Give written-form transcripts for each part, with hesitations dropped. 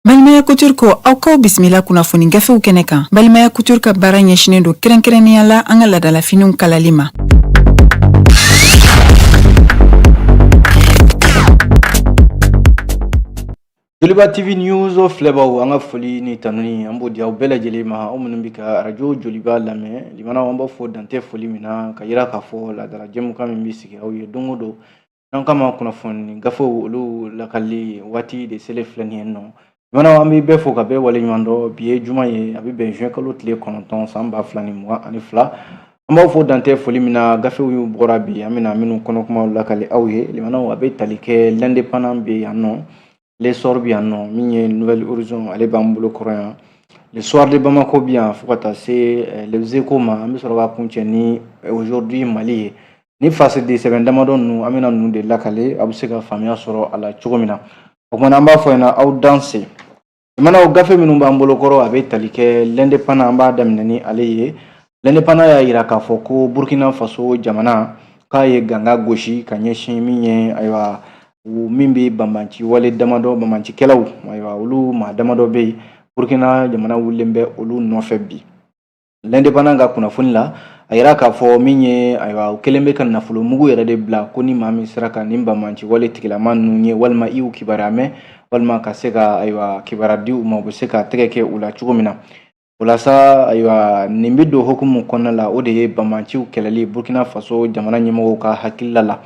Balimaya Couture ko aw kaw bisimila kunnafoni gafew kɛnɛ kan. Balimaya Couture ka baara ɲɛsinen don kɛrɛnkɛrɛnnenya la an ka ladalafiniw kalali ma. Joliba TV News filɛbaw an ka foli ni tanuni an b'o di aw bɛɛ lajɛlen ma aw minnu bɛ ka radio Joliba lamɛn limanaw an b'a fɔ dantɛ foli min na ka yira k'a fɔ ladala jɛmukan min bɛ sigi aw ye don o don n'an kama kunnafoni gafew olu lakali waati de sele filɛ nin ye nɔ limanaw an bɛ bɛɛ fɔ ka bɛɛ waleɲuman dɔn bi ye juma ye a bɛ bɛn juin kalo tile 9 san 2022 an b'aw fɔ dantɛ foli min na gafew y'u bɔra bi an bɛna minnu kɔnɔkumaw lakali aw ye limanaw a bɛ tali kɛ l'indépendant bɛ yan nɔ. Les soirs bien non, mi Nouvelle Horizon, allez bambolo coréen. Les soirs de Bamako bien, faut passer les échos ma, mais sur la continue aujourd'hui Mali. Ni face de ces vendamado nous amena nous de la calé, abuseka famille sur à la chogomina. Au manamba faut na out danser. Mana au gafe minu bambolo koro avec talike l'indépendant amba damnani allez. L'indépendant ya iraka foko Burkina Faso jamana kaye ganga goshi kanyeshi mi aywa min bɛ banbanci wale damadɔ banbancikɛlaw ayiwa olu maa damadɔ bɛ yen Burkina jamana wulilen bɛ olu nɔfɛ bi l'indépendant ka kunnafoni la a yira k'a fɔ min ye ayiwa u kɛlen bɛ ka nafolo mugu yɛrɛ de bila ko ni maa min sera ka nin banbanci wale tigilama ninnu ye walima i y'u kibaruya mɛn walima ka se ka ayiwa kibaruya di u ma u bɛ se ka tɛgɛ kɛ u la cogo min na o la sa ayiwa nin bɛ don hukumu kɔnɔna la o de ye banbanciw kɛlɛli Burkina Faso jamana ɲɛmɔgɔw ka hakilila la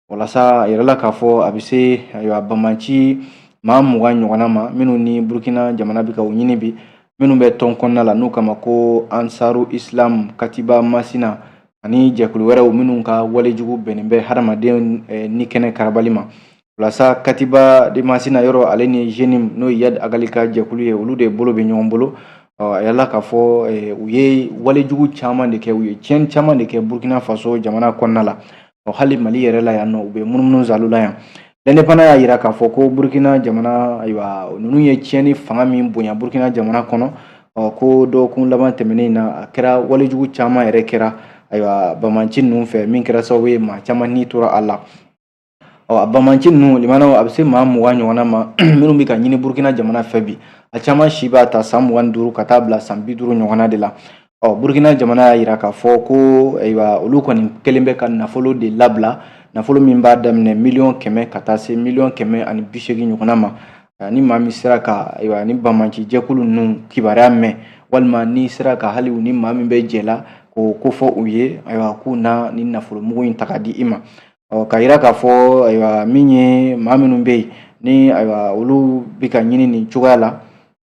walasa a yɛrɛla k'a fɔ a bɛ se ayiwa banbanci maa 20 ɲɔgɔnna ma minnu ni Burkina jamana bɛ ka u ɲini bi minnu bɛ tɔn kɔnɔna la n'u kama ko Ansaru Islam Katiba Masina ani jɛkulu wɛrɛw minnu ka walejugu bɛnnen bɛ hadamaden ni kɛnɛ karabali ma walasa Katiba de Masina yɔrɔ ale ni Jenim n'o ye Yad Agali ka jɛkulu ye olu de bolo bɛ ɲɔgɔn bolo a yɛrɛla k'a fɔ u ye walejugu caman de kɛ u ye tiɲɛni caman de kɛ Burkina Faso jamana kɔnɔna la hali Mali yɛrɛ la yan nɔ u bɛ munumunu zalu la yan l'indépendant y'a yira k'a fɔ ko Burkina jamana ayiwa ninnu ye tiɲɛni fanga min bonya Burkina jamana kɔnɔ ko dɔgɔkun laban tɛmɛnen na a kɛra walejugu caman yɛrɛ kɛra ayiwa banbanci ninnu fɛ min kɛra sababu ye maa caman ni tora a la a banbanci ninnu limanaw a bɛ se maa 20 ɲɔgɔnna ma minnu bɛ ka ɲini Burkina jamana fɛ bi a caman si b'a ta san 25 ka taa bila san 50 ɲɔgɔnna de la Burkina jamana y'a yira k'a fɔ ko ayiwa olu kɔni kɛlen bɛ ka nafolo de labila nafolo min b'a daminɛ 100,000 ka taa se 180,000 ɲɔgɔnna ma ni maa min sera ka ayiwa ni banbanci jɛkulu ninnu kibaruya mɛn walima ni sera ka hali ni maa min bɛ jɛ la k'o kofɔ u ye ayiwa k'u na ni nafolo mugu in ta ka di i ma ka yira k'a fɔ ayiwa min ye maa minnu bɛ yen ni ayiwa olu bɛ ka ɲini nin cogoya la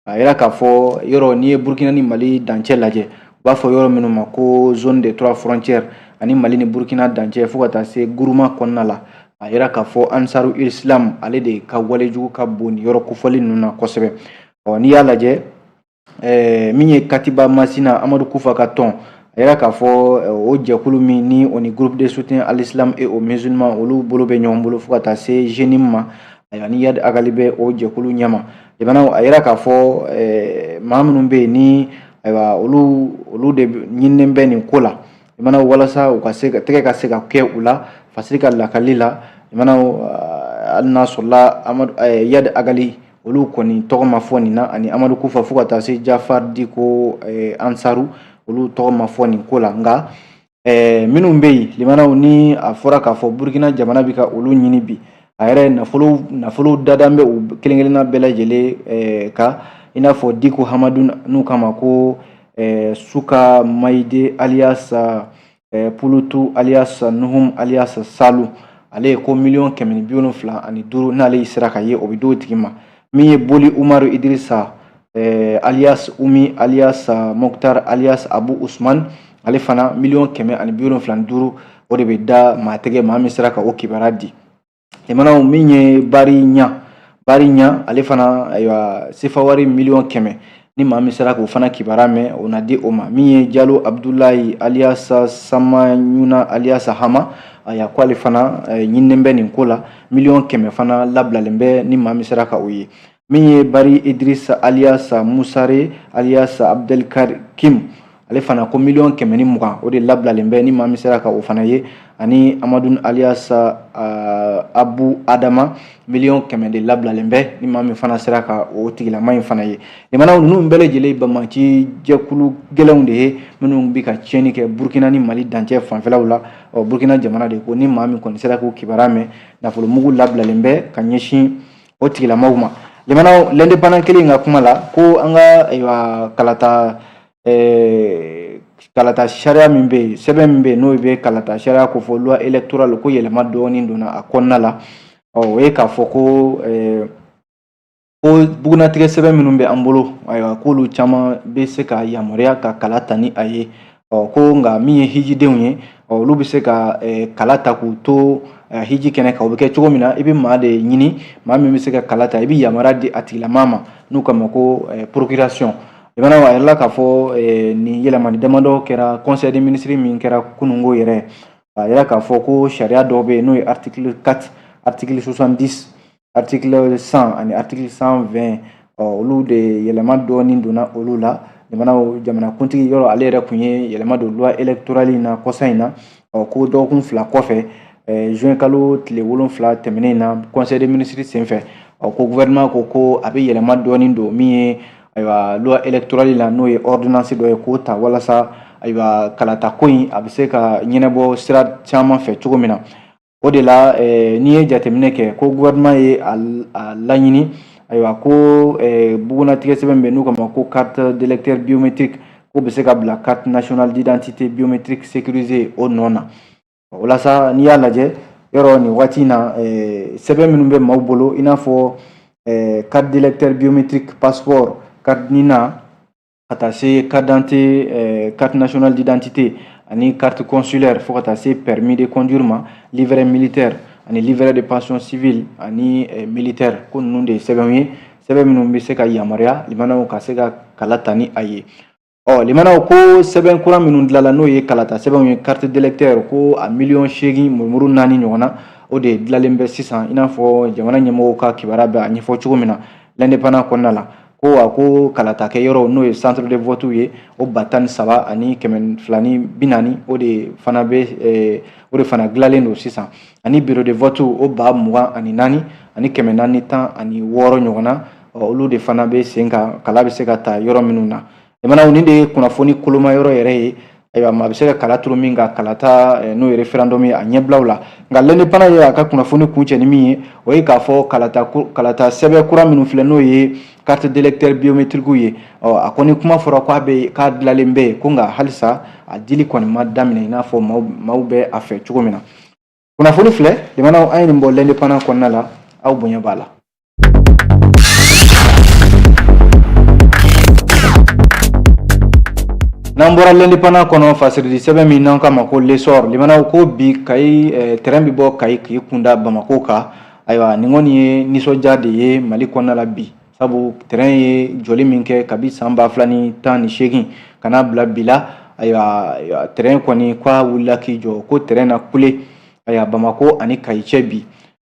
a yira k'a fɔ yɔrɔ n'i ye Burkina ni Mali dancɛ lajɛ u b'a fɔ yɔrɔ minnu ma ko zone des 3 frontières ani Mali ni Burkina dancɛ fo ka taa se Guruma kɔnɔna la a yira k'a fɔ Ansaru Islam ale de ka walejugu ka bon ni yɔrɔ kofɔli ninnu na kosɛbɛ n'i y'a lajɛ min ye Katiba Masina Amadu Kufa ka tɔn a yira k'a fɔ o jɛkulu min ni o ni groupe de soutien à l'islam et aux musulmans olu bolo bɛ ɲɔgɔn bolo fo ka taa se Jenim ma ayiwa ni Yad Agali bɛ o jɛkulu ɲɛma a yira k'a fɔ maa minnu bɛ yen ni ayiwa olu de ɲininen bɛ nin ko la walasa u ka se ka tɛgɛ ka se ka kɛ u la fasiri ka lakali la hali n'a sɔrɔla Yad Agali olu kɔni tɔgɔ ma fɔ nin na ani Amadu Kufa fo ka taa se Jafar Diko Ansaru olu tɔgɔ ma fɔ nin ko la nka minnu bɛ yen limanaw ni a fɔra k'a fɔ Burkina jamana bɛ ka olu ɲini bi a yɛrɛ nafolo dadan bɛ u kelen-kelenna bɛɛ lajɛlen ka i n'a fɔ Diko Hamadu n'u kama ko Suka Maide alias Pulutu alias Nuhum alias Salu ale ye ko 1,75 n'ale sera ka ye o bɛ d'o tigi ma min ye Boli Umaru Idrissa alias Umi alias Mokhtar alias Abu Usman ale fana 1,75 o de bɛ da maa tɛgɛ maa min sera ka o kibaruya di limanaw min ye Bari Ɲa ale fana ayiwa sefawari 100,000 ni maa min sera k'o fana kibaruya mɛn o na di o ma min ye Jalo Abdulayi alias Samanyuna alias Hama aya ko ale fana ɲininen bɛ nin ko la 100,000 fana labilalen bɛ ni maa min sera ka o ye min ye Bari Idrissa alias Musare alias Abdelkarim ale fana ko 1,20,000 o de labilalen bɛ ni maa min sera ka o fana ye ani Amadu alias Abu Adama million kɛmɛ de labilalen bɛ ni maa min fana sera ka o tigilama in fana ye limanaw ninnu bɛɛ lajɛlen bamaci jɛkulu gɛlɛnw de ye minnu bɛ ka tiɲɛni kɛ Burkina ni Mali dancɛ fanfɛlaw la Burkina jamana de ko ni maa min kɔni sera k'o kibaruya mɛn nafolo mugu labilalen bɛ ka ɲɛsin o tigilamaw ma limanaw l'indépendant kelen ka kuma la ko an ka kalata sariya min bɛ yen sɛbɛn min bɛ yen n'o bɛ kalata sariya ko fɔ loi électorale ko yɛlɛma dɔɔni donna a kɔnɔna la o ye k'a fɔ ko bugunatigɛ sɛbɛn minnu bɛ an bolo ayiwa k'olu caman bɛ se ka yamaruya ka kala ta ni a ye ko nka min ye hijidenw ye olu bɛ se ka kala ta k'u to hiji kɛnɛ kan o bɛ kɛ cogo min na i bɛ maa de ɲini maa min bɛ se ka kala ta i bɛ yamaruya di a tigilamaa ma n'u k'a ma ko procuration limanaw a yɛrɛla k'a fɔ nin yɛlɛmani damadɔ kɛra conseil des ministres min kɛra kunungo yɛrɛ a yɛrɛ k'a fɔ ko sariya dɔw bɛ yen n'o ye article 4 article 70 article 100 ani article 120 olu de yɛlɛma dɔɔni donna olu la limanaw jamanakuntigi yɔrɔ ale yɛrɛ kun ye yɛlɛma don loi électorale in na kɔsa in na ko dɔgɔkun 2 kɔfɛ juin kalo tile 7 tɛmɛnen in na conseil des ministres senfɛ ko gouvernement ko a bɛ yɛlɛma dɔɔni don min ye ayiwa loi électorale la n'o ye ordonnance dɔ ye k'o ta walasa ayiwa kalata ko in a bɛ se ka ɲɛnabɔ sira caman fɛ cogo min na o de la n'i ye jateminɛ kɛ ko gouvernement ye a laɲini ayiwa ko bugunatigɛ sɛbɛn bɛ n'u k'a ma ko carte d'électeur biométrique ko bɛ se ka bila carte nationale d'identité biométrique sécurisée o nɔ na walasa n'i y'a lajɛ yɔrɔ nin waati in na sɛbɛn minnu bɛ maaw bolo i n'a fɔ carte d'électeur biométrique passeport carte nina ka taa se carte d'identité carte nationale d'identité ani carte consulaire fo ka taa se permis de conduire ma livret militaire ani livret de pension civile ani militaire ko ninnu de ye sɛbɛnw ye sɛbɛn minnu bɛ se ka yamaruya limanaw ka se ka kala ta ni a ye limanaw ko sɛbɛn kura minnu dilanla n'o ye kalata sɛbɛnw ye carte d'électeur ko a miliyɔn 8 murumuru 4 ɲɔgɔn na o de dilanlen bɛ sisan i n'a fɔ jamana ɲɛmɔgɔw ka kibaruya bɛ a ɲɛfɔ cogo min na l'indépendant kɔnɔna la ko kalata kɛ yɔrɔ n'o ye centre de vote ye o 13 ani 240 o de fana dilanlen don sisan ani bureau de vote o 24 ani 4 ani 410 ani 6 ɲɔgɔn na olu de fana bɛ sen ka kala bɛ se ka ta yɔrɔ minnu na limanaw nin de ye kunnafoni koloma yɔrɔ yɛrɛ ye ayiwa maa bɛ se ka kala turu min ka kalata n'o ye référendum ye a ɲɛbilaw la nka l'indépendant ye a ka kunnafoni kuncɛ ni min ye o ye k'a fɔ kalata sɛbɛn kura minnu filɛ n'o ye carte d'électeur biométrique ye a kɔni kuma fɔra k'a dilanlen bɛ yen ko nka halisa a dili kɔni ma daminɛ i n'a fɔ maaw bɛ a fɛ cogo min na kunnafoni filɛ limanaw an ye nin bɔ l'indépendant kɔnɔna la aw bonya b'a la. n'an bɔra l'indépendant kɔnɔ fasiridi sɛbɛn min n'an k'a ma ko l'essor limanaw ko bi Kayi terrain bɛ bɔ Kayi k'i kunda Bamako kan ayiwa nin kɔni ye nisɔndiya de ye Mali kɔnɔna la bi sabu terrain ye jɔli min kɛ kabi san 2018 ka n'a bila bi la ayiwa terrain kɔni k'a wulila k'i jɔ ko terrain na kule ayiwa Bamako ani Kayi cɛ bi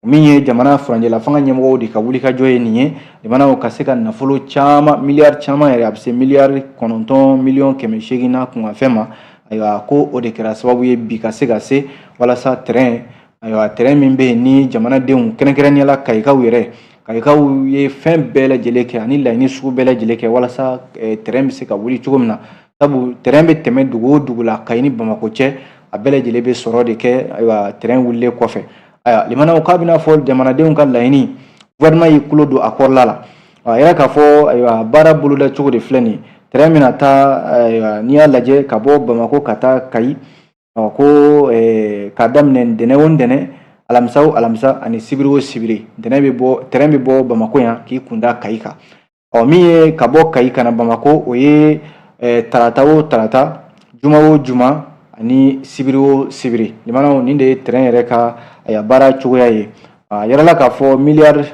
min ye jamana furancɛla fanga ɲɛmɔgɔw de ka wulikajɔ ye nin ye limanaw ka se ka nafolo caman miliyari caman yɛrɛ a bɛ se miliyari 9 miliyɔn 800 na kunkanfɛn ma ayiwa ko o de kɛra sababu ye bi ka se walasa terrain ayiwa terrain min bɛ yen ni jamanadenw kɛrɛnkɛrɛnniyala Kayikaw yɛrɛ Kayikaw ye fɛn bɛɛ lajɛlen kɛ ani laɲini sugu bɛɛ lajɛlen kɛ walasa terrain bɛ se ka wuli cogo min na sabu terrain bɛ tɛmɛ dugu o dugu la Kayi ni Bamako cɛ a bɛɛ lajɛlen bɛ sɔrɔ de kɛ ayiwa terrain wulilen kɔfɛ limanaw k'a bɛna fɔ jamanadenw ka laɲini gouvernement y'i tulo don a kɔrɔla la a yɛrɛ k'a fɔ ayiwa baara boloda cogo de filɛ nin terrain bɛna taa n'i y'a lajɛ ka bɔ Bamako ka taa Kayi ko k'a daminɛ ntɛnɛn o ntɛnɛn alamisa o alamisa ani sibiri o sibiri terrain bɛ bɔ Bamako yan k'i kunda Kayi kan min ye ka bɔ Kayi ka na Bamako o ye tarata o tarata juma o juma ani sibiri o sibiri limanaw nin de ye terrain yɛrɛ ka baara cogoya ye a yɛrɛla k'a fɔ miliyari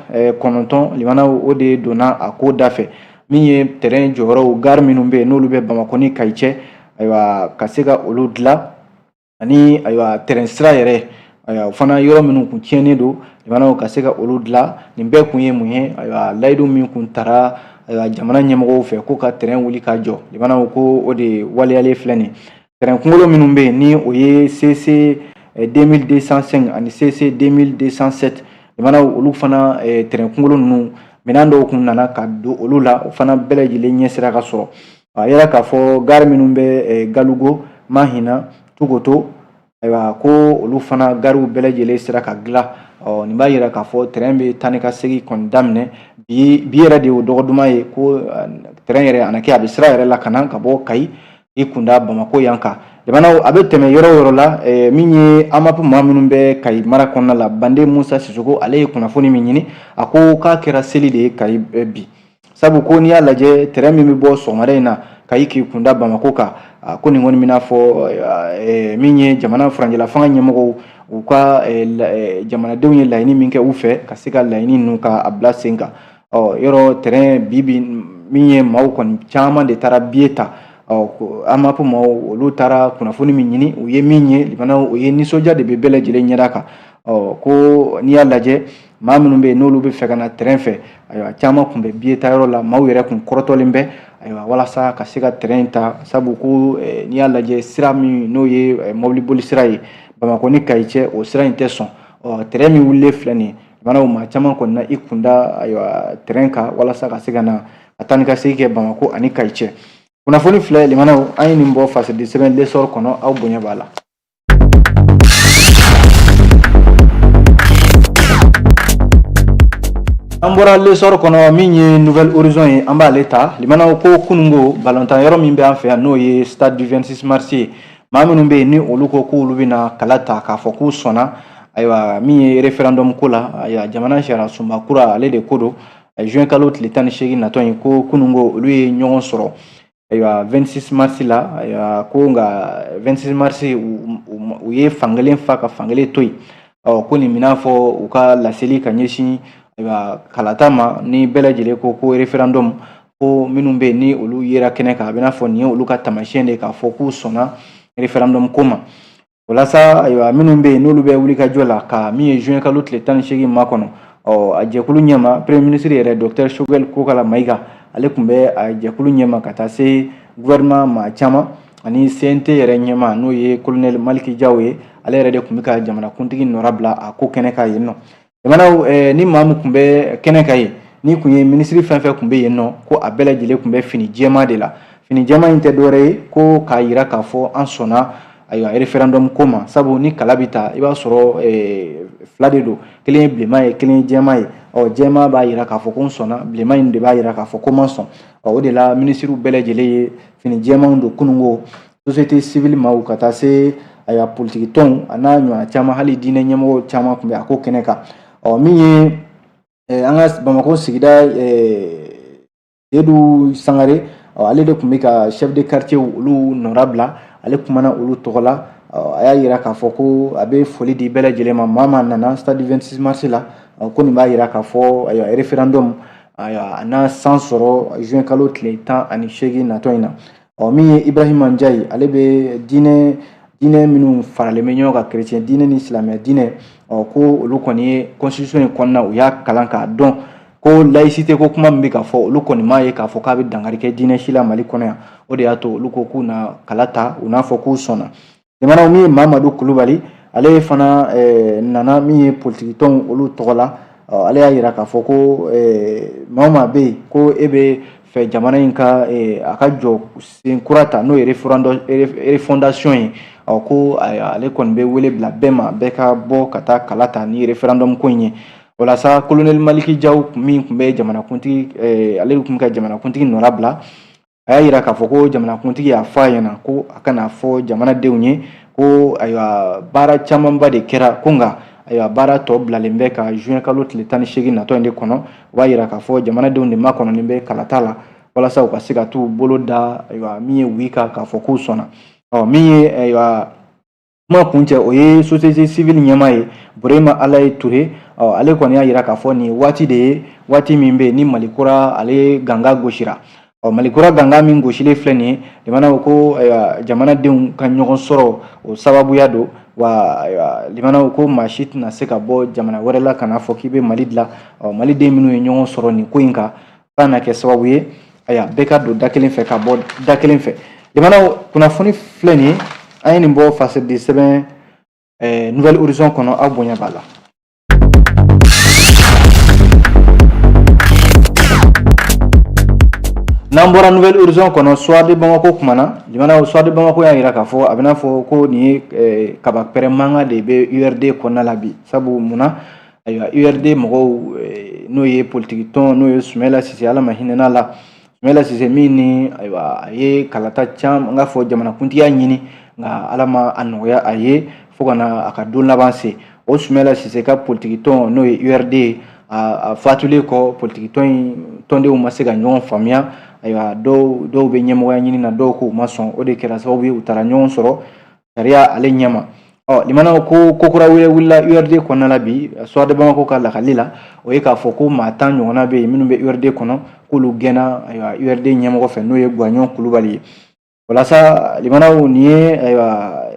9 limanaw o de donna a ko da fɛ min ye terrain jɔyɔrɔw gare minnu bɛ yen n'olu bɛ Bamako ni Kayi cɛ ayiwa ka se ka olu dilan ani ayiwa terrain sira yɛrɛ ayiwa o fana yɔrɔ minnu kun tiɲɛnen don limanaw ka se ka olu dilan nin bɛɛ kun ye mun ye ayiwa layidu min kun taara ayiwa jamana ɲɛmɔgɔw fɛ ko ka terrain wuli ka jɔ limanaw ko o de waliyalen filɛ nin terrain kunkolo minnu bɛ yen ni o ye CC 2205 ani CC 2207 limana olu fana terrain kungolo nunu minan dɔw kun nana ka don olu la o fana bɛɛ lajɛlen ɲɛsira ka sɔrɔ a yɛrɛ k'a fɔ gari minnu bɛ Galugo Mahina Tugoto ayiwa ko olu fana gariw bɛɛ lajɛlen sera ka dilan nin b'a yira k'a fɔ terrain bɛ taa ni ka segin kɔni daminɛ bi yɛrɛ de y'o dɔgɔduma ye ko terrain yɛrɛ a na kɛ a bɛ sira yɛrɛ la ka na ka bɔ Kayi i kunda Bamako yan kan jamana a bɛ tɛmɛ yɔrɔ o yɔrɔ la min ye AMAP maa minnu bɛ Kayi mara kɔnɔna la Bande Musa Sisoko ale ye kunnafoni min ɲini a ko k'a kɛra seli de ye Kayi bi sabu ko n'i y'a lajɛ terrain min bɛ bɔ sɔgɔmada in na Kayi k'i kunda Bamako kan ko nin kɔni bɛna fɔ min ye jamana furancɛla fanga ɲɛmɔgɔw u ka jamanadenw ye laɲini min kɛ u fɛ ka se ka laɲini ninnu ka bila sen kan yɔrɔ terrain bi min ye maaw kɔni caman de taara biye ta AMAP maaw olu taara kunnafoni min ɲini u ye min ye o ye nisɔndiya de bɛ bɛɛ lajɛlen ɲɛda kan ko n'i y'a lajɛ maa minnu bɛ yen n'olu bɛ fɛ ka na terrain fɛ ayiwa caman kun bɛ biye ta yɔrɔ la maaw yɛrɛ kun kɔrɔtɔlen bɛ ayiwa walasa ka se ka terrain ta sabu ko n'i y'a lajɛ sira min n'o ye mobili boli sira ye Bamako ni Kayi cɛ o sira in tɛ sɔn terrain min wulilen filɛ nin ye o maa caman kɔni na i kunda ayiwa terrain kan walasa ka se ka na ka taa ni ka segin kɛ Bamako ani Kayi cɛ kunnafoni filɛ limanaw an ye nin bɔ fasedi sɛbɛn lesɔr kɔnɔ aw bonya b'a la an bɔra lesɔr kɔnɔ min ye Nouvelle Horizon ye an b'ale ta limanaw ko kunungo balontan yɔrɔ min bɛ an fɛ yan n'o ye stade du 26 mars ye maa minnu bɛ yen ni olu ko k'olu bɛna kala ta k'a fɔ k'u sɔnna ayiwa min ye référendum ko la ayiwa jamana sariya sunba kura ale de ko don juin kalo tile 18 natɔ ye ko kunungo olu ye ɲɔgɔn sɔrɔ ayiwa 26 mars la ayiwa ko nka 26 mars u ye fankelen fa ka fankelen to yen ko nin bɛna fɔ u ka laseli ka ɲɛsin ayiwa kalata ma ni bɛɛ lajɛlen ko référendum ko minnu bɛ yen ni olu yera kɛnɛ kan a bɛna fɔ nin ye olu ka taamasiyɛn de k'a fɔ k'u sɔnna référendum ko ma walasa ayiwa minnu bɛ yen n'olu bɛ wuli ka jɔ la ka min ye juin kalo tile 18 ma kɔnɔ a jɛkulu ɲɛma premier ministre yɛrɛ docteur Choguel Kokala Mayiga ale tun bɛ a jɛkulu ɲɛma ka taa se gouvernement maa caman ani CNT yɛrɛ ɲɛma n'o ye colonel Maliki Jaw ye ale yɛrɛ de tun bɛ ka jamanakuntigi nɔra bila a ko kɛnɛ kan yen nɔ jamanaw ni maa min tun bɛ kɛnɛ kan yen ni kun ye ministre fɛn fɛn tun bɛ yen nɔ ko a bɛɛ lajɛlen tun bɛ fini jɛma de la fini jɛma in tɛ dɔwɛrɛ ye ko k'a yira k'a fɔ an sɔnna ayiwa référendum ko ma sabu ni kala bɛ ta i b'a sɔrɔ fila de don kelen ye bilenman ye kelen ye jɛma ye jɛma b'a yira k'a fɔ ko n sɔnna bilenman in de b'a yira k'a fɔ ko ma sɔn o de la ministres bɛɛ lajɛlen ye fini jɛmanw don kunungo société civile maaw ka taa se ayiwa politique tɔnw a n'a ɲɔgɔnna caman hali diinɛ ɲɛmɔgɔ caman tun bɛ a ko kɛnɛ kan min ye an ka Bamako sigida Seydou Sangare ale de tun bɛ ka chef de quartier olu nɔra bila ale kumana olu tɔgɔ la a y'a yira k'a fɔ ko a bɛ foli di bɛɛ lajɛlen ma maa maa nana stade 26 mars la ko nin b'a yira k'a fɔ ayiwa référendum a n'a san sɔrɔ juin kalo tile 18 natɔ in na min ye Ibrahima Ndiaye ale bɛ diinɛ minnu faralen bɛ ɲɔgɔn kan chrétien diinɛ ni silamɛ diinɛ ko olu kɔni ye constitution in kɔnɔna u y'a kalan k'a dɔn ko laïcité ko kuma min bɛ ka fɔ olu kɔni m'a ye k'a fɔ k'a bɛ dankari kɛ diinɛ si la Mali kɔnɔ yan o de y'a to olu ko k'u na kala ta u n'a fɔ k'u sɔnna jamanaw min ye Mamadu Kulubali ale fana nana min ye politique tɔnw olu tɔgɔ la ale y'a yira k'a fɔ ko maa o maa bɛ yen ko e bɛ fɛ jamana in ka a ka jɔ sen kura ta n'o ye refondation ye ko ale kɔni bɛ wele bila bɛɛ ma bɛɛ ka bɔ ka taa kala ta ni référendum ko in ye walasa colonel Maliki Jaw min tun bɛ jamanakuntigi ale tun bɛ ka jamanakuntigi nɔra bila a y'a yira k'a fɔ ko jamanakuntigi y'a fɔ a ɲɛna ko a kana fɔ jamanadenw ye ko ayiwa baara camanba de kɛra ko nka ayiwa baara tɔ bilalen bɛ ka juin kalo tile 18 natɔ in de kɔnɔ o b'a yira k'a fɔ jamanadenw de makɔnɔnin bɛ kalata la walasa u ka se ka t'u bolo da ayiwa min ye wuli kan k'a fɔ k'u sɔnna min ye ayiwa kuma kuncɛ o ye société civile ɲɛmaa ye Burema Alaye Ture ale kɔni y'a yira k'a fɔ nin waati de ye waati min bɛ ni Malikura ale ganga gosira Malikura ganga min gosilen filɛ nin ye limanaw ko jamanadenw ka ɲɔgɔn sɔrɔ o sababuya don wa limanaw ko maa si tɛna se ka bɔ jamana wɛrɛ la ka n'a fɔ k'i bɛ Mali dilan maliden minnu ye ɲɔgɔn sɔrɔ nin ko in kan k'a na kɛ sababu ye bɛɛ ka don da kelen fɛ ka bɔ da kelen fɛ limanaw kunnafoni filɛ nin ye an ye nin bɔ fasedi sɛbɛn Nouvelle Horizon kono aw bonya bala. Nambora Nouvelle Horizon kono soir de Bamako kumana limana o soir de Bamako ya ira ka fo abina fo ko ni kaba peremanga de be URD konna labi sabu muna aywa URD mogo no ye politique ton no ye Sumela Sise ala mahinena la Sumela Sise mini aywa aye kalata cham nga fo jamana kuntiya nyini nga alama anoya aye fo kana akadon labanse o Sumela Sise ka politique ton no ye URD a fatule ko politique ton de o masega nyon famia aywa do be nyemo nyini na do ko mason o de kera sababu utara nyon soro sharia ale nyama limana ko kokura willa URD konna labi so de Bamako kala khalila o ka fo ko matan nyona be minu be URD kono kulu gena aywa URD nyemo ko fe no ye gwanyon kulubali wala sa limana ni aywa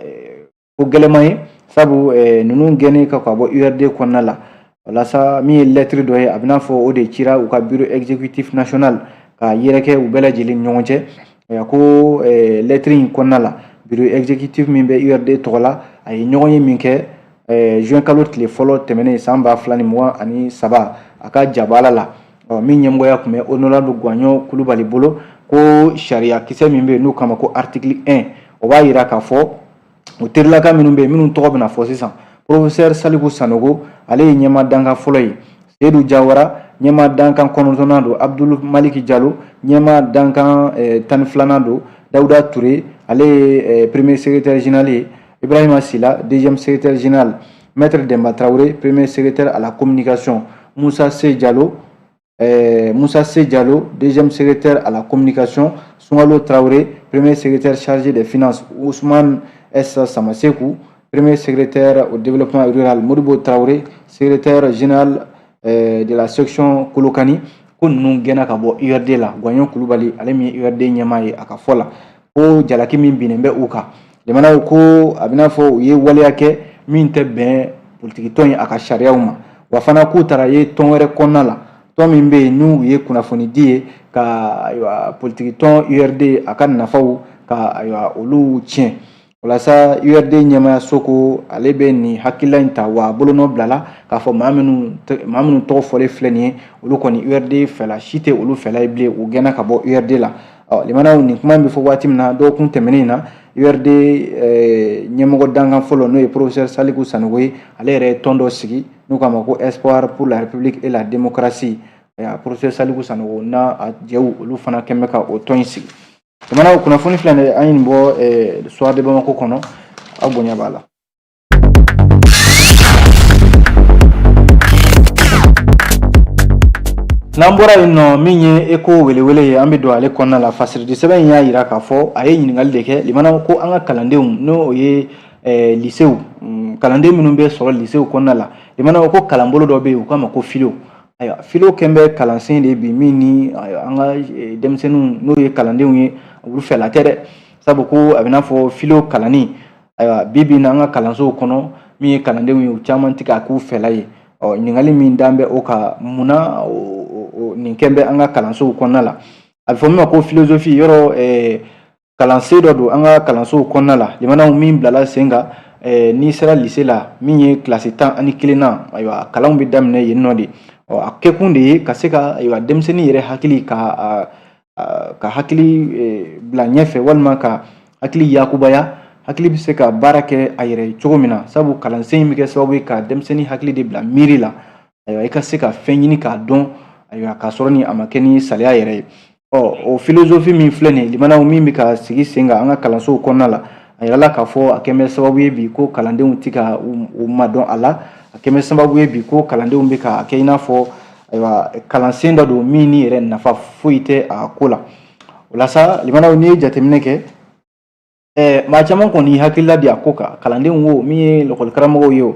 ko gelemay sabu nunu gene ka ko bo URD konna la wala sa mi lettre do e abina fo o de cira u ka bureau exécutif national ka yireke u bela jilin nyonje ya ko lettre konna la bureau exécutif min be URD tola ay ñogoy min ke juin kalot le folo temene samba flani mois ani saba aka jabala la min ñemgo ya kume honorable Gwanyo Kulubali bolo ko sharia kise min be no kama ko article 1 o ba yira ka fo o terla ka minun be minun togo bena fo sisan professeur Saliku Sanogo ale ñema danga folo yi Seydou Diawara ñema dankan konontonado Abdul Malik Diallo ñema dankan tan flanado Daouda Touré ale premier secrétaire général Ibrahima Sila, deuxième secrétaire général, Maître Demba Traoré, premier secrétaire à la communication, Moussa C. Diallo, deuxième secrétaire à la communication, Soumalo Traoré, premier secrétaire chargé des finances, Ousmane S. Samasekou, premier secrétaire au développement rural, Modibo Traoré, secrétaire général de la section Kolokani, ko nun gena ka bo URD la, Gwanyon Kulubali, ale mi URD nyamaye akafola, ko jalaki min binembe uka. Lemana ko abina fo ye waleya ke min te ben politique ton aka sharia uma wa fana ku tara ye ton were konna la to min be nu ye kunafoni die ka aywa politique ton URD aka nafawu ka aywa olu tien wala sa URD nyama soko alebe ni hakila nta wa bolono blala ka fo mamunu to fole fleni olu koni URD fela shite olu fela ible u gena ka bo URD la limana ni kuma bi fo watimna do kun temenina URD ñemogo dangan folo no professeur Saliku Sanogo ale re tondo sigi no kama ko espoir pour la république et la démocratie ya professeur Saliku Sanogo na jewu lu fana kemeka o ton sigi mana kuna foni flane ayin bo soir de Bamako kono abonya bala Nambora ino minye eko wele ambe do ale konna la fasir de seben ya ira ka fo aye nyingal deke limana ko anga kalandeum no ye lycée kalande minun be soro lycée konna la limana ko kalambolo do be kama ko filo aya filo kembe kalansin de bi mini anga demsenu no ye kalandeum ye uru fela tere sabu ko abina fo filo kalani aya bibi na anga kalanso kono mi kalandeum ye chaman tika ku fela ye nyingali min dambe o ka muna nin kembe anga kalanso konna la afoma ko philosophie yoro kalanse do anga kalanso konna la limana min blala senga ni sera lycée la min classe tan ani kilina aywa kalam bi damne yennodi akekunde kaseka aywa demseni yere hakili ka hakili bla nyefe walma ka hakili yakubaya hakili bi se ka barake ayre chogomina sabu kalanse mi ke sababu ka demseni hakili de bla mirila aywa ka se ka fenyini ka don aywa ka soroni amakeni salia yere o philosophie min flene limana min bi ka sigi senga anga kalanso konna la ayala ka fo akeme sababu bi ko kalande utika madon ala akeme sababu bi ko kalande umbi ka akena fo aywa kalansenda do mini yere nafa fuite akula wala sa limana ni jatemine ke ma chama ko ni hakilla di akoka kalande wo mi lokol karamo yo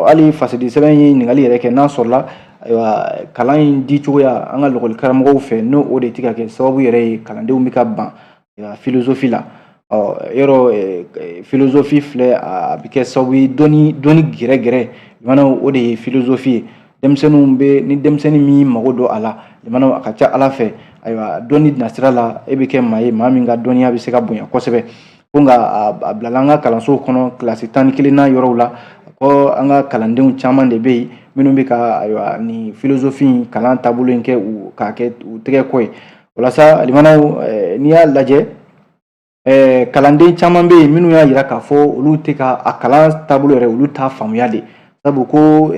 ali fasidi seben ni ngali yere ke na sorla aywa kalan di choya anga lokol karamo fe no o de tika ke sababu yere kalande umbi ka ban aywa philosophie la yoro philosophie fle abike sawi doni gire mana o de philosophie demsenu be ni demseni mi magodo ala mana akacha ala fe aywa doni nasrala ebike mai maminga doni abi seka bunya kosebe ko nga a bilala an ka kalanso kɔnɔ kilasi 11 na yɔrɔw la ko an ka kalandenw caman de bɛ yen minnu bɛ ka ayiwa ni philosophie kalan taabolo in kɛ k'a kɛ u tɛgɛ kɔ ye walasa limanaw n'i y'a lajɛ kalanden caman bɛ yen minnu y'a yira k'a fɔ olu tɛ ka a kalan taabolo yɛrɛ olu t'a faamuya de sabu ko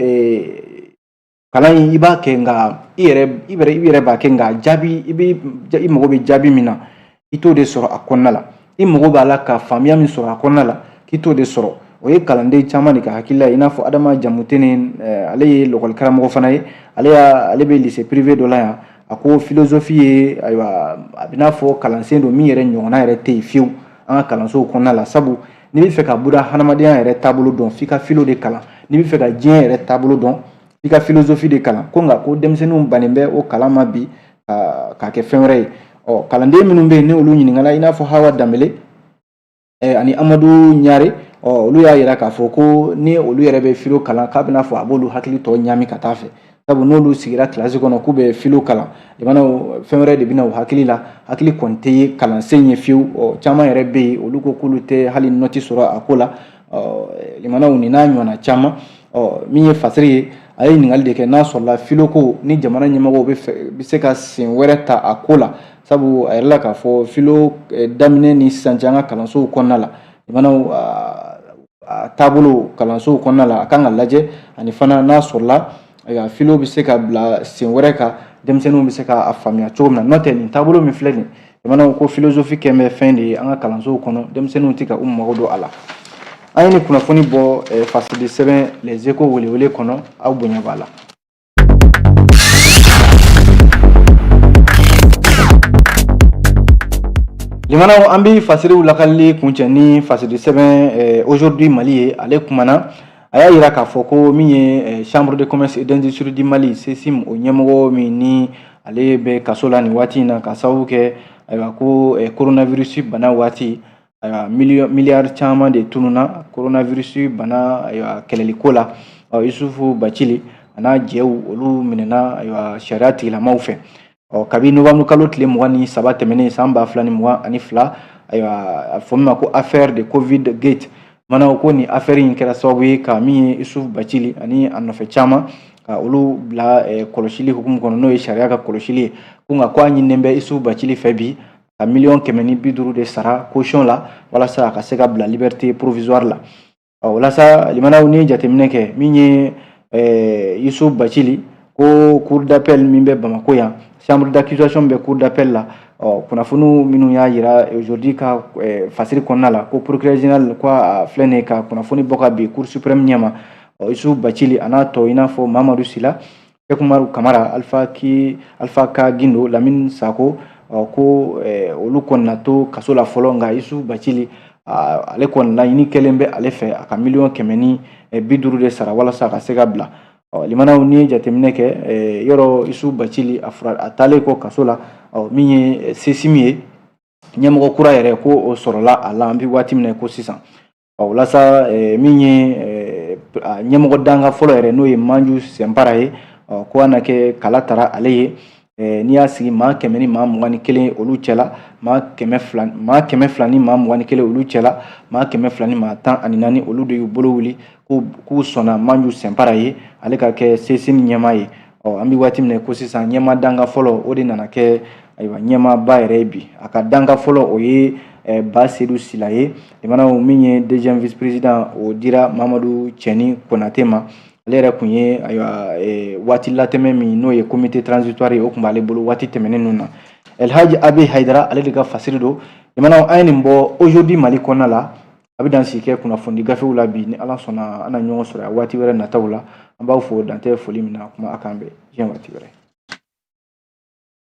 kalan in i b'a kɛ nka i yɛrɛ b'a kɛ nka jaabi i mago bɛ jaabi min na i t'o de sɔrɔ a kɔnɔna la i mago b'a la ka faamuya min sɔrɔ a kɔnɔna la k'i t'o de sɔrɔ o ye kalanden caman de ka hakilila ye i n'a fɔ Adama Jamutene ale ye lɔkɔli karamɔgɔ fana ye ale bɛ lycée privé dɔ la yan a ko philosophie ye ayiwa a bɛ n'a fɔ kalansen don min yɛrɛ ɲɔgɔnna yɛrɛ tɛ yen fiyewu an ka kalansow kɔnɔna la sabu n'i bɛ fɛ ka buna hadamadenya yɛrɛ taabolo dɔn f'i ka philo de kalan n'i bɛ fɛ ka diɲɛ yɛrɛ taabolo dɔn f'i ka philosophie de kalan ko nka ko denmisɛnninw bannen bɛ o kalan ma bi k'a kɛ fɛn wɛrɛ ye kalanden minnu bɛ yen ni olu ɲininkala i n'a fɔ Hawa Danbele ani Amadu Ɲare olu y'a yira k'a fɔ ko ni olu yɛrɛ bɛ philo kalan k'a bɛna fɔ a b'olu hakili tɔ ɲami ka taa fɛ sabu n'olu sigira kilasi kɔnɔ k'u bɛ philo kalan limanaw fɛn wɛrɛ de bɛna u hakili la hakili kɔni tɛ ye kalansen ye fiyewu caman yɛrɛ bɛ yen olu ko k'olu tɛ hali nɔti sɔrɔ a ko la limanaw ni n'a ɲɔgɔnna caman min ye fasiri ye a ye ɲininkali de kɛ n'a sɔrɔla philo ko ni jamana ɲɛmɔgɔw bɛ se ka sen wɛrɛ ta a ko la sabu a yɛrɛ la k'a fɔ philo daminɛ ni sisan cɛ an ka kalansow kɔnɔna la limanaw taabolo kalansow kɔnɔna la a kan ka lajɛ ani fana n'a sɔrɔla philo bɛ se ka bila sen wɛrɛ kan denmisɛnninw bɛ se k'a faamuya cogo min na n'o tɛ nin taabolo min filɛ nin limanaw ko philosophie kɛ bɛ fɛn de ye an ka kalansow kɔnɔ denmisɛnninw tɛ ka u mago don a la an ye ni kunnafoni bɔ fasidi sɛbɛn les échos welewele kɔnɔ aw bonya b'a la. Limanaw an bɛ fasiriw lakalili kuncɛ ni fasidi sɛbɛn aujourd'hui Mali ye ale kumana a y'a yira k'a fɔ ko min ye chambre de commerce et d'industrie du Mali CESIM o ɲɛmɔgɔ min ni ale bɛ kaso la nin waati in na ka sababu kɛ ayiwa ko coronavirus bana waati ayiwa miliyari caman de tununna coronavirus bana ayiwa kɛlɛliko la Isufu Bacili a n'a jɛw olu minɛna ayiwa sariya tigilamaw fɛ kabi novembre kalo tile 23 tɛmɛnen san 2022 ayiwa a fɔ min ma ko affaire de Covid gate mana ko ni affaire in kɛra sababu ye ka min ye Isufu Bacili ani a nɔfɛ caman ka olu bila kɔlɔsili hukumu kɔnɔ n'o ye sariya ka kɔlɔsili ye ko nka ko a ɲininen bɛ Isufu Bacili fɛ bi ka $150,000 de sara caution la walasa a ka se ka bila liberté provisoire la walasa limanaw ni jateminɛ kɛ min ye Isufu Bacili ko cour d'appel min bɛ Bamako yan chambre d'accusation bɛ cour d'appel la kunnafoniw minnu y'a yira aujourd'hui ka fasiri kɔnɔna la ko procureur général ko a filɛ nin ye ka kunnafoni bɔ ka bin cour suprême ɲɛma Isufu Bacili a n'a tɔ i n'a fɔ Mamadu Sila Sheikh Umaru Kamara Alpha Ka Gindo Lamine Sako ko olu kɔni na to kaso la fɔlɔ nka Isufu Bacili ale kɔni laɲini kɛlen bɛ ale fɛ a ka $150,000 de sara walasa a ka se ka bila limanaw ni jateminɛ kɛ yɔrɔ Isufu Bacili a taalen kɔ kaso la min ye CESIM ye ɲɛmɔgɔ kura yɛrɛ ko o sɔrɔla a la an bɛ waati min na ko sisan walasa min ye ɲɛmɔgɔ danga fɔlɔ yɛrɛ n'o ye Manju Sɛnpara ye ko a na kɛ kala tara ale ye n'i y'a sigi maa 100 ni maa 21 olu cɛla maa 200 ni maa 21 olu cɛla maa 200 ni maa 14 olu de y'u bolo wuli k'u sɔnna Manju Sɛnpara ye ale ka kɛ CESIM ɲɛmaa ye an bɛ waati min na ko sisan ɲɛmaa danga fɔlɔ o de nana kɛ ayiwa ɲɛmaaba yɛrɛ ye bi a ka danga fɔlɔ o ye Ba Seydou Sila ye limanaw min ye deuxième vice président o dira Mamadu Cɛni Konate ma ale yɛrɛ kun ye ayiwa waati latɛmɛ min n'o ye comité transitoire ye o tun b'ale bolo waati tɛmɛnen ninnu na Elhaji Abe Haidara ale de ka fasiri don limanaw an ye nin bɔ aujourd'hui Mali kɔnɔna la a bɛ dan sigi kɛ kunnafoni gafew la bi ni Ala sɔnna an na ɲɔgɔn sɔrɔ waati wɛrɛ nataw la an b'aw fo dantɛ foli min na kuma a kan bɛn diɲɛ waati wɛrɛ.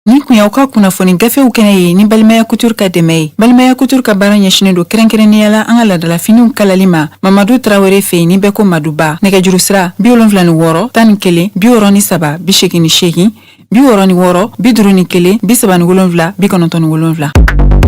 Ni kun y'aw ka kunnafoni gafew kɛnɛ ye ni Balimaya Couture ka dɛmɛ ye Balimaya Couture ka baara ɲɛsinen don kɛrɛnkɛrɛnnenya la an ka ladalafiniw kalali ma Mamadu Traoré fɛ yen ni bɛɛ ko Maduba nɛgɛjuru sira 76 11 63 88 66 66 51 37 97